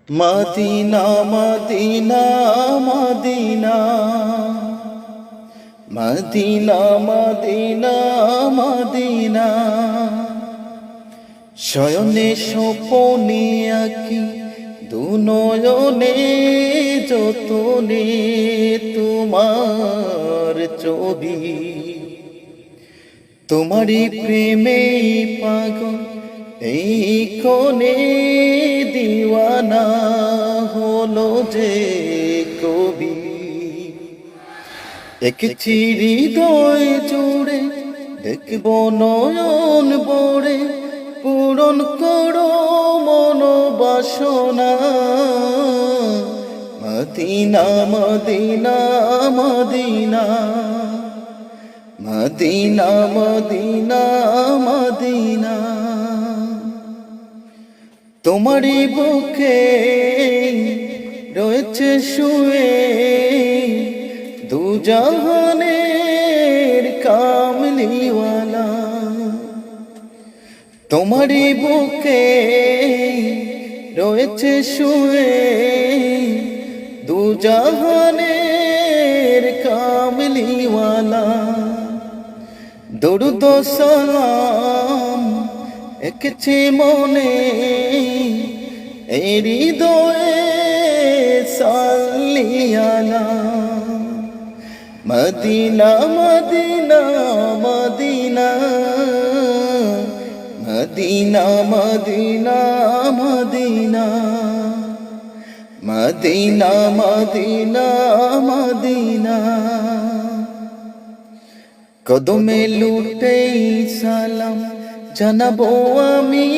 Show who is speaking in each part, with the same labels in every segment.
Speaker 1: Medina Madina Madina Madina Madina Madina শয়নে স্বপনে আঁকি দুনয়নে যতনে তোমার ছবি, তোমারই প্রেমে পাগল এই কোনে দিওয়ানা হলো যে কবি। এঁকেছি হৃদয় জুড়ে দেখব নয়ন ভরে, পূরণ করো মনোবাসনা। মদিনা মদিনা মদিনা মদিনা মদিনা মদিনা তোমারই বুকে রয়েছে শুয়ে দু জাহানের কামলিওয়ালা। তোমারই বুকে রয়েছে শুয়ে দু জাহানের কামলিওয়ালা। দরুদ সালাম এঁকেছি মনে এই হৃদয়ে সাল্লিয়ালা। মদিনা মদিনা মদিনা মদিনা মদিনা মদিনা মদিনা মদিনা মদিনা কদমে লুটেই সালাম জানাবো আমি,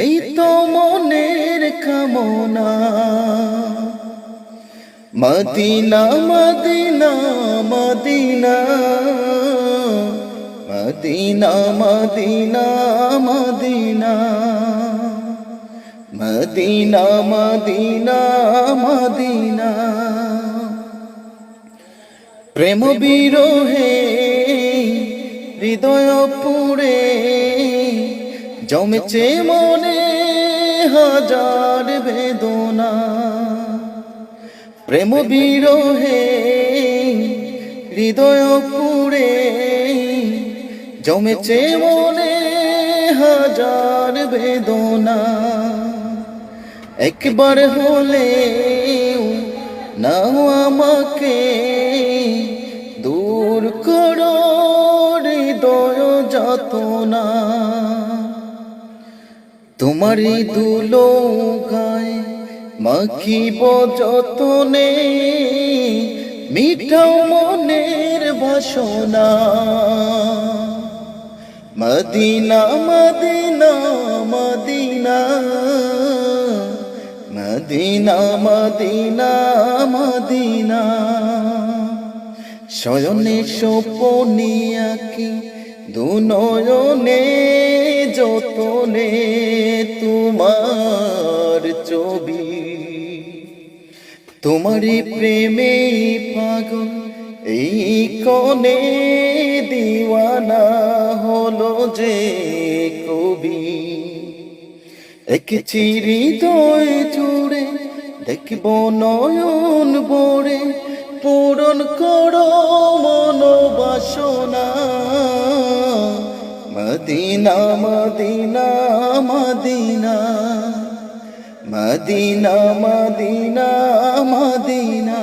Speaker 1: এই তো মনের কামনা। মদিনা মদিনা মদিনা মদিনা মদিনা মদিনা মদিনা মদিনা মদিনা প্রেম বিরহে হৃদয় পুড়ে জমেছে মনে হাজার বেদনা। প্রেম বিরহে হৃদয় পুড়ে জমেছে মনে হাজার বেদনা। একবার হলে নাও আমাকে দূর করো হৃদয় যাতনা। তোমারই দুলো গায়ে মাখিব যতনে মিঠাও মনের বাসনা। মদিনা মদিনা মদিনা মদিনা মদিনা মদিনা শয়নে স্বপনে আঁকি দুনয়নে যতনে তোমার ছবি। তোমারই প্রেমে পাগল এই কোনে দিওয়ানা হলো যে কবি। এঁকেছি হৃদয় জুড়ে দেখব নয়ন ভরে, পূরণ করো মনোবাসনা। মদিনা মদিনা মদিনা মদিনা মদিনা মদিনা।